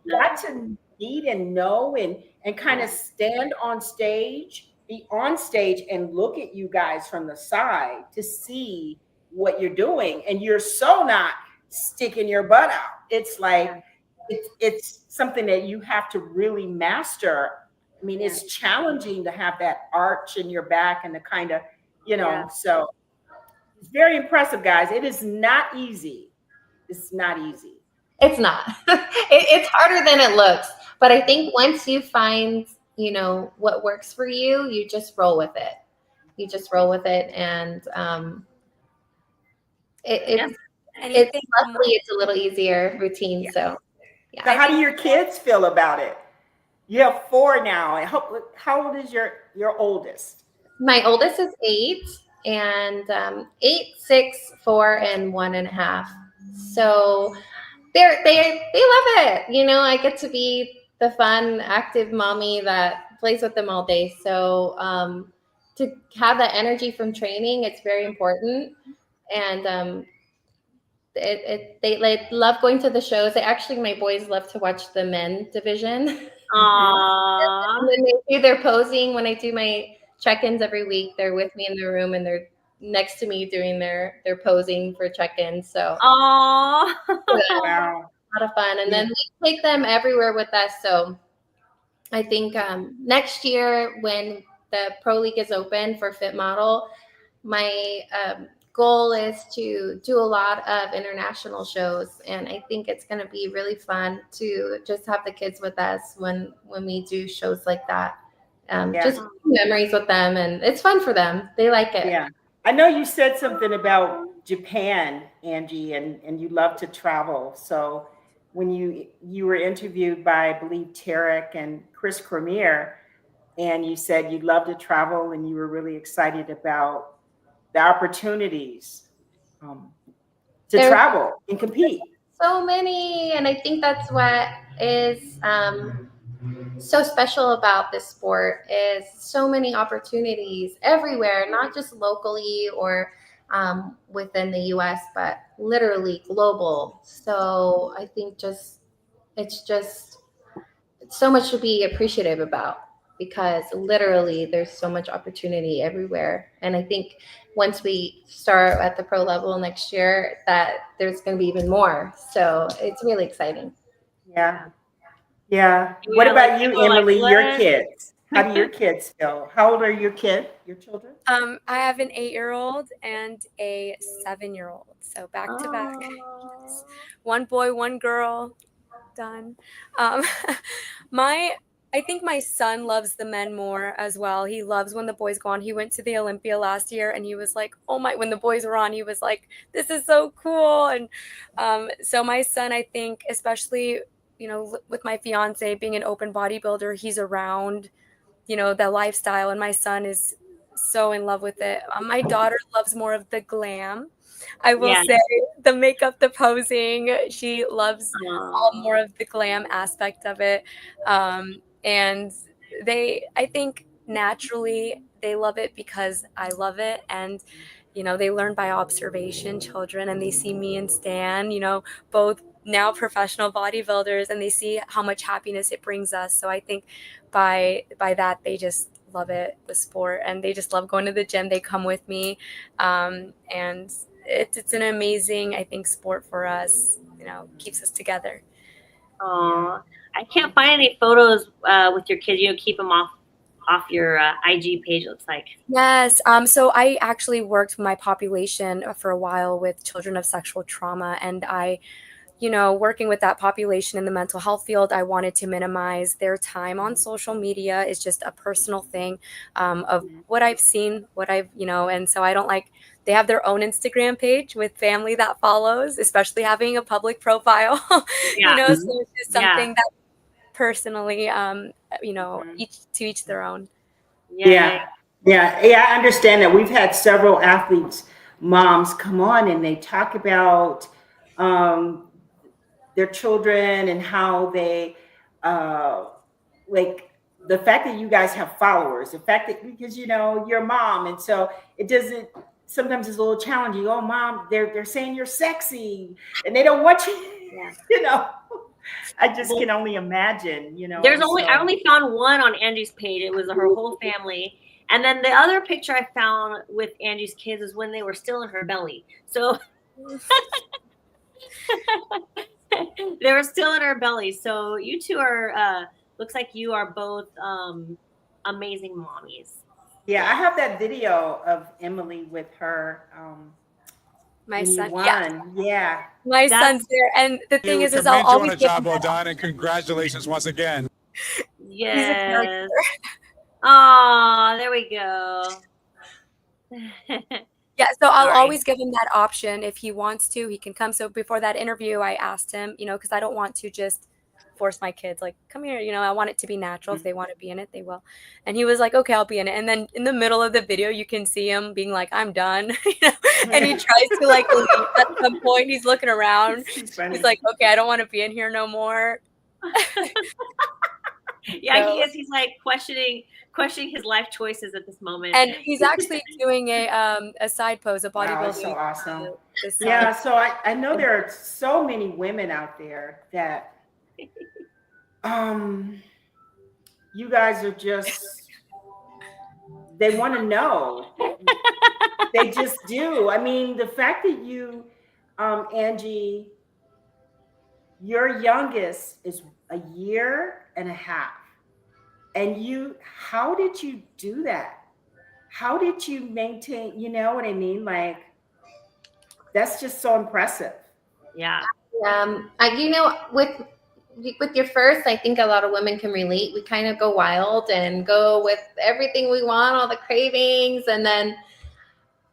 got to meet and know and kind of stand on stage, be on stage, and look at you guys from the side to see what you're doing. And you're so not sticking your butt out. It's like it's something that you have to really master. I mean, it's challenging to have that arch in your back and the kind of, you know, so it's very impressive, guys. It is not easy. It's not easy. It's not. It's harder than it looks. But I think once you find, you know, what works for you, you just roll with it. And it's luckily it's a little easier routine. So yeah. So how do your kids feel about it? You have 4 now. How old is your oldest? My oldest is 8, and 8, 6, 4, and 1.5. So they love it. You know, I get to be the fun, active mommy that plays with them all day. So to have that energy from training, it's very important. And they love going to the shows. My boys love to watch the men division. Aww. And then they do their posing. When I do my check-ins every week, they're with me in the room and they're next to me doing their posing for check-ins. So wow. A lot of fun. And then we take them everywhere with us. So I think next year when the Pro League is open for Fit Model, my goal is to do a lot of international shows. And I think it's going to be really fun to just have the kids with us when we do shows like that. Just memories with them, and it's fun for them. They like it. Yeah. I know you said something about Japan, Angie, and you love to travel. So when you were interviewed by, I believe, Tarek and Chris Cormier, and you said you love to travel and you were really excited about the opportunities to travel and compete. So many, and I think that's what is so special about this sport, is so many opportunities everywhere, not just locally or within the US, but literally global. So I think it's so much to be appreciative about, because literally there's so much opportunity everywhere. And I think once we start at the pro level next year, that there's going to be even more. So it's really exciting. Yeah. What about you, Emily? Your kids? How do your kids feel? How old are your children? I have an 8-year-old and a 7-year-old. So back to back. Oh. One boy, one girl. Done. I think my son loves the men more as well. He loves when the boys go on. He went to the Olympia last year and he was like, oh my, when the boys were on, he was like, this is so cool. And so my son, I think, especially, with my fiance being an open bodybuilder, he's around, the lifestyle. And my son is so in love with it. My daughter loves more of the glam. I will say the makeup, the posing, she loves all more of the glam aspect of it. And I think naturally they love it because I love it. And, they learn by observation, children, and they see me and Stan, both now professional bodybuilders, and they see how much happiness it brings us. So I think by that, they just love it, the sport, and they just love going to the gym. They come with me. And it's an amazing, I think, sport for us, keeps us together. Oh, I can't find any photos with your kids. Keep them off your IG page, looks like. Yes. So I actually worked with my population for a while with children of sexual trauma, and I, working with that population in the mental health field, I wanted to minimize their time on social media. It's just a personal thing of what I've seen, and so I don't like, they have their own Instagram page with family that follows, especially having a public profile, so it's just something that personally, each their own. Yeah. I understand that. We've had several athletes, moms come on and they talk about their children and how they like the fact that you guys have followers, the fact that because you're a mom, and so it doesn't, sometimes it's a little challenging. Oh mom, they're saying you're sexy and they don't want you. I just can only imagine, I only found one on Angie's page. It was her whole family. And then the other picture I found with Angie's kids is when they were still in her belly. So they were still in her belly. So you two are, looks like you are both amazing mommies. Yeah, I have that video of Emily with her. My son, yeah. My son's there, and the thing is I'll always give him job well done, and congratulations once again. Yes. Oh, there we go. Yeah, so I'll always give him that option. If he wants to, he can come. So before that interview, I asked him, because I don't want to just force my kids, like, come here, I want it to be natural. If they want to be in it, they will. And he was like, okay, I'll be in it. And then in the middle of the video, you can see him being like, I'm done. And he tries to leave at some point. He's looking around. He's like, okay, I don't want to be in here no more. Yeah, so, he is. He's like questioning his life choices at this moment. And he's actually doing a side pose, a bodybuilding. Wow, so awesome. Yeah, so I know there are so many women out there that you guys are just, they want to know. They just do. I mean, the fact that you, Angie, your youngest is a year and a half. And how did you do that? How did you maintain, you know what I mean? Like, that's just so impressive. Yeah. With your first, I think a lot of women can relate. We kind of go wild and go with everything we want, all the cravings. And then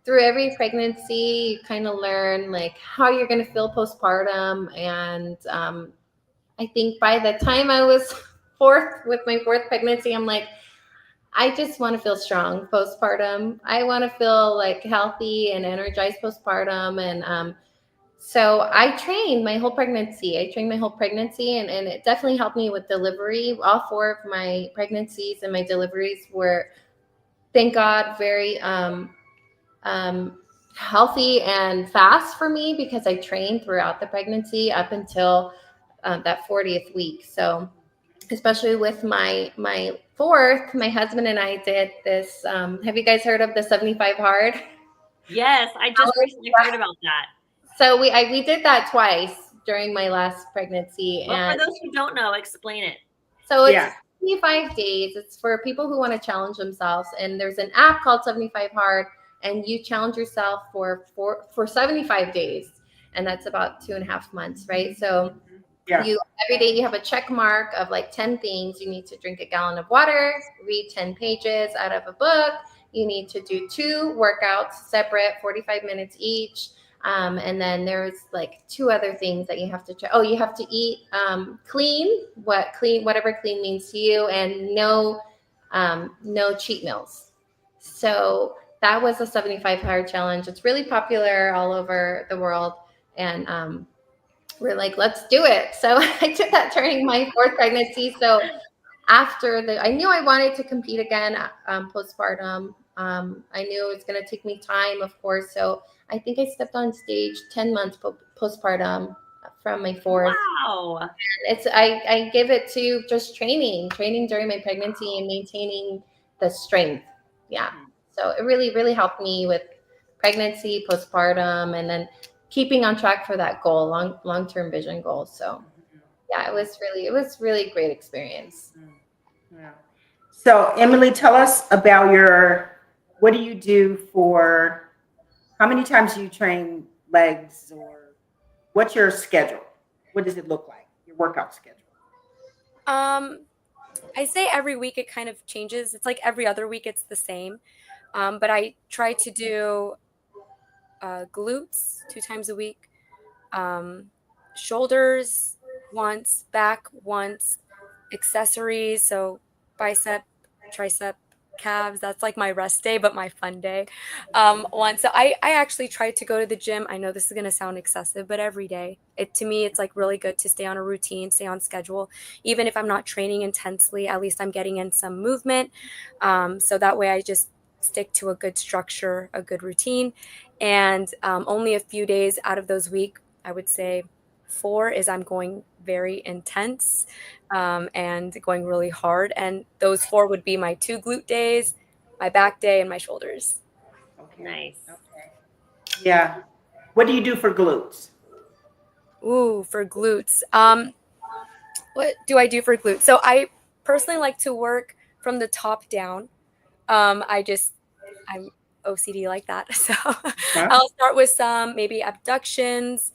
through every pregnancy, you kind of learn like how you're going to feel postpartum. And I think by the time I was with my fourth pregnancy, I'm like, I just want to feel strong postpartum. I want to feel like healthy and energized postpartum. And so I trained my whole pregnancy. And it definitely helped me with delivery. All 4 of my pregnancies and my deliveries were, thank God, very healthy and fast for me because I trained throughout the pregnancy up until that 40th week. So especially with my fourth, my husband and I did this. Have you guys heard of the 75 hard? Yes, I just recently heard about that. So we did that twice during my last pregnancy. Well, and for those who don't know, explain it. So 75 days. It's for people who want to challenge themselves. And there's an app called 75 Hard, and you challenge yourself for 75 days. And that's about 2.5 months, right? So Yeah. every day you have a check mark of like 10 things. You need to drink a gallon of water, read 10 pages out of a book. You need to do 2 workouts separate, 45 minutes each. And then there's like 2 other things that you have to check. Oh, you have to eat clean, whatever clean means to you, and no cheat meals. So that was a 75 hard challenge. It's really popular all over the world. And we're like, let's do it. So I took that during my 4th pregnancy. So after I knew I wanted to compete again postpartum. I knew it was going to take me time, of course. So I think I stepped on stage 10 months postpartum from my 4th. Wow. I give it to just training during my pregnancy and maintaining the strength. Yeah. So it really, really helped me with pregnancy, postpartum, and then keeping on track for that goal, long-term vision goal. So yeah, it was really a great experience. Yeah. So Emily, tell us about what do you do how many times do you train legs, or what's your schedule? What does it look like, your workout schedule? I say every week it kind of changes. It's like every other week it's the same. But I try to do glutes 2 times a week, shoulders once, back once, accessories, so bicep, tricep, calves. That's like my rest day, but my fun day. Once. So I actually try to go to the gym. I know this is going to sound excessive, but every day. To me, it's like really good to stay on a routine, stay on schedule. Even if I'm not training intensely, at least I'm getting in some movement. So that way I just stick to a good structure, a good routine. And only a few days out of those week, I would say 4 is I'm going very intense and going really hard. And those 4 would be my 2 glute days, my back day, and my shoulders. Okay. Nice. Okay. Yeah. What do you do for glutes? Ooh, for glutes. What do I do for glutes? So I personally like to work from the top down. I'm OCD like that. So I'll start with some maybe abductions,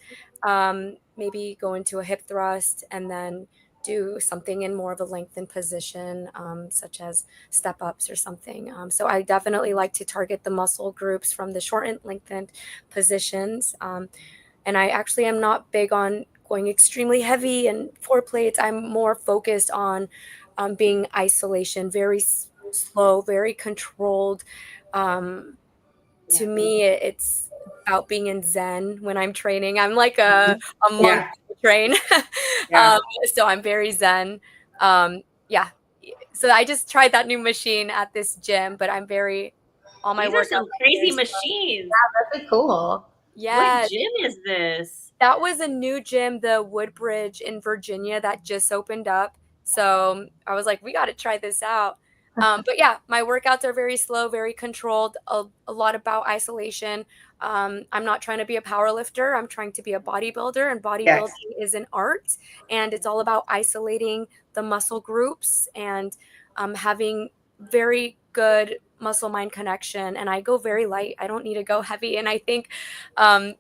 maybe go into a hip thrust, and then do something in more of a lengthened position, such as step ups or something. So I definitely like to target the muscle groups from the shortened, lengthened positions. And I actually am not big on going extremely heavy and 4 plates. I'm more focused on being isolation, very slow, very controlled. To me, it's about being in Zen when I'm training. I'm like a monk train. So I'm very Zen. Yeah. So I just tried that new machine at this gym, but I'm all my These are some crazy machines. Yeah, that's cool. Yeah. What gym is this? That was a new gym, the Woodbridge in Virginia, that just opened up. So I was like, we got to try this out. But yeah, my workouts are very slow, very controlled, a lot about isolation. I'm not trying to be a power lifter. I'm trying to be a bodybuilder, and bodybuilding is an art, and it's all about isolating the muscle groups and having very good muscle mind connection. And I go very light. I don't need to go heavy. And I think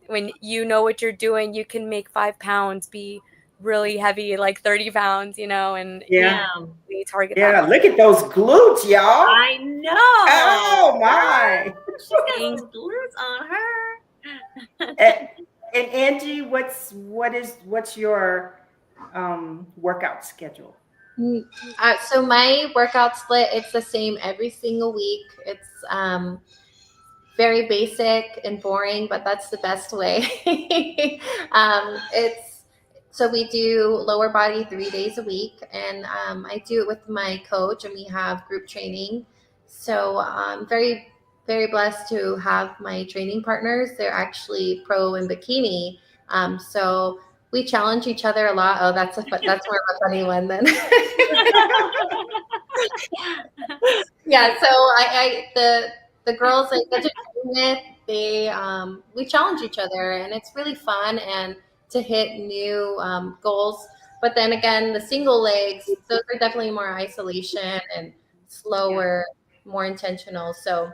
when you know what you're doing, you can make 5 pounds be really heavy, like 30 pounds, and we target that. Look at those glutes, y'all. I know. Oh my. She's got those glutes on her. And Angie, what's your workout schedule? So my workout split, it's the same every single week. It's very basic and boring, but that's the best way. So we do lower body 3 days a week, and I do it with my coach, and we have group training. So I'm very, very blessed to have my training partners. They're actually pro in bikini. So we challenge each other a lot. Oh, that's more of a funny one then. Yeah. So the girls I get to train with, we challenge each other, and it's really fun and to hit new goals. But then again, the single legs, those are definitely more isolation and slower, more intentional. So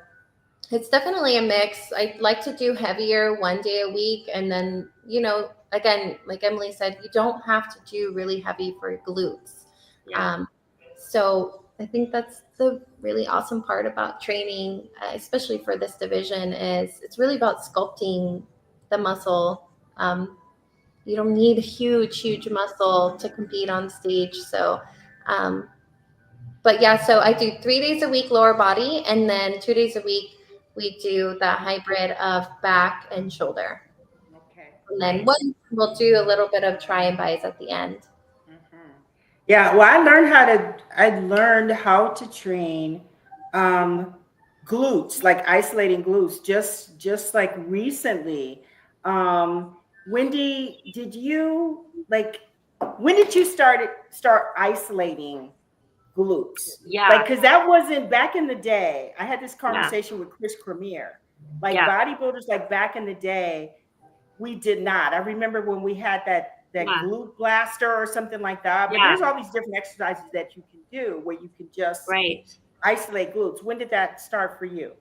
it's definitely a mix. I like to do heavier 1 day a week. And then, again, like Emily said, you don't have to do really heavy for glutes. Yeah. So I think that's the really awesome part about training, especially for this division, is it's really about sculpting the muscle. You don't need huge muscle to compete on stage. So, but yeah, so I do 3 days a week lower body, and then 2 days a week we do the hybrid of back and shoulder. Okay. And then we'll do a little bit of tri and bis at the end. Mm-hmm. Yeah, well, I learned how to train glutes, like isolating glutes, just like recently. Wendy, when did you start isolating glutes? Yeah. Like, because that wasn't back in the day. I had this conversation with Chris Cormier. Like bodybuilders, like back in the day, we did not. I remember when we had that glute blaster or something like that. But there's all these different exercises that you can do where you can just isolate glutes. When did that start for you?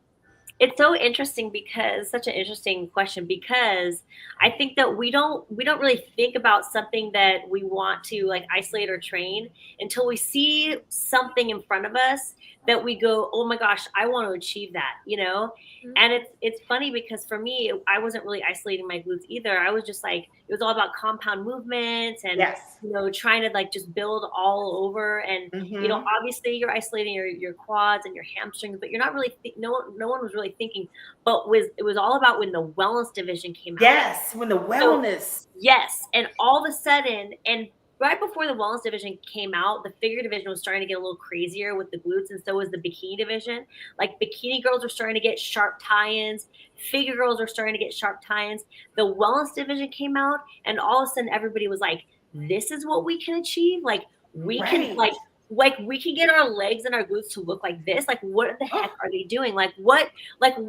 It's so interesting because such an interesting question, because I think that we don't really think about something that we want to like isolate or train until we see something in front of us that we go, oh my gosh, I want to achieve that, Mm-hmm. And it's funny because for me, I wasn't really isolating my glutes either. I was just like, it was all about compound movements and trying to like just build all over. And obviously you're isolating your quads and your hamstrings, but you're not really no one was really thinking. But it was all about when the wellness division came out. Yes, when the wellness. And all of a sudden, and right before the wellness division came out, the figure division was starting to get a little crazier with the glutes, and so was the bikini division. Like bikini girls were starting to get sharp tie-ins, figure girls were starting to get sharp tie-ins. The wellness division came out, and all of a sudden everybody was like, this is what we can achieve. Like we can like we can get our legs and our glutes to look like this. Like what the heck are they doing?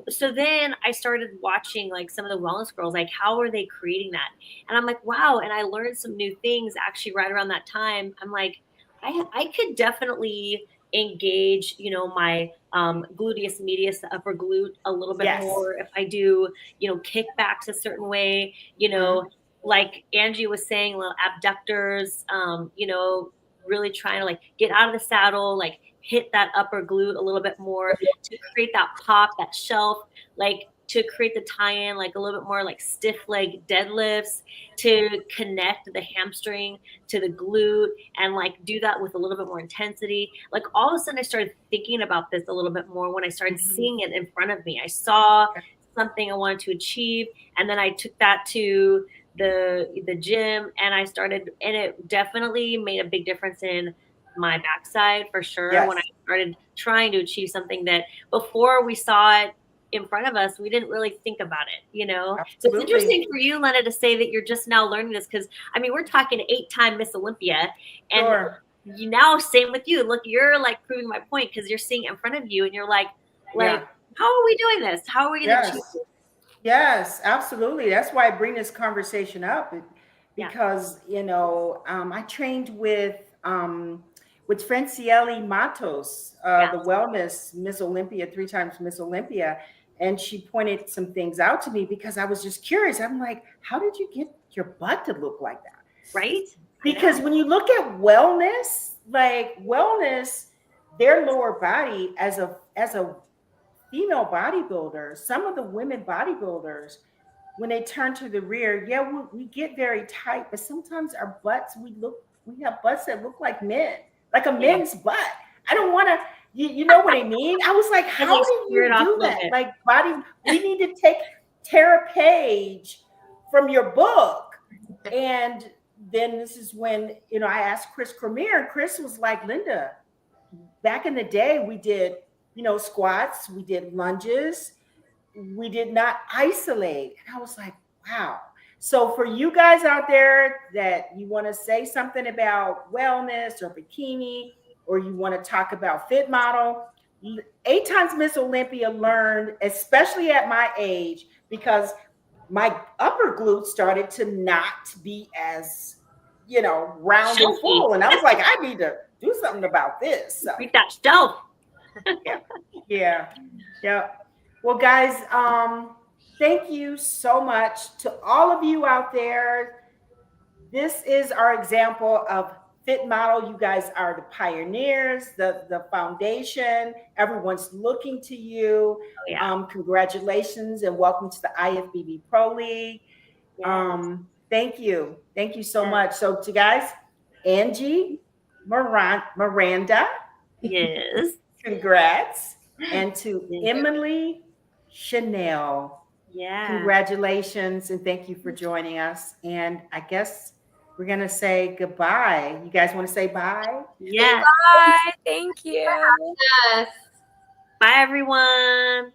So then I started watching like some of the wellness girls, like how are they creating that? And I'm like, wow. And I learned some new things actually right around that time. I'm like, I could definitely engage, my gluteus medius, the upper glute a little bit more if I do, kickbacks a certain way, like Angie was saying, little abductors, really trying to like get out of the saddle, like hit that upper glute a little bit more to create that pop, that shelf, like to create the tie-in, like a little bit more like stiff leg deadlifts to connect the hamstring to the glute and like do that with a little bit more intensity. Like all of a sudden I started thinking about this a little bit more when I started seeing it in front of me. I saw something I wanted to achieve, and then I took that to the gym and I started, and it definitely made a big difference in my backside for sure. When I started trying to achieve something that before we saw it in front of us, we didn't really think about it, Absolutely. So it's interesting for you, Lenda, to say that you're just now learning this, because I mean, we're talking 8-time Miss Olympia, and you now, same with you. Look, you're like proving my point because you're seeing it in front of you and you're like, how are we doing this? How are we going to achieve this? Yes, absolutely. That's why I bring this conversation up, because I trained with Francielle Matos, the wellness Miss Olympia, 3 times Miss Olympia, and she pointed some things out to me because I was just curious. I'm like, how did you get your butt to look like that? Right? Because when you look at wellness, their lower body as a female bodybuilder, some of the women bodybuilders, when they turn to the rear, we get very tight, but sometimes our butts, we have butts that look like men, like a men's butt. I don't want to, you know what I mean? I was like, how do you do that? Like we need to tear a page from your book. And then this is when, I asked Chris Cormier, and Chris was like, Lenda, back in the day, we did squats, we did lunges, we did not isolate. And I was like, wow. So for you guys out there that you want to say something about wellness or bikini, or you want to talk about Fit Model, 8 times Miss Olympia learned, especially at my age, because my upper glutes started to not be as round and full. And I was like, I need to do something about this. So Beat that stove. yeah. Well, guys, thank you so much to all of you out there. This is our example of Fit Model. You guys are the pioneers, the foundation. Everyone's looking to you. Congratulations and welcome to the IFBB Pro League. Yes. Thank you so much. So to guys, Angie Miranda, Yes. congrats, and to Emily Chanell, congratulations, and thank you for joining us. And I guess we're gonna say goodbye. You guys want to say bye? Yeah. Bye. Thank you. Yes. Bye, everyone.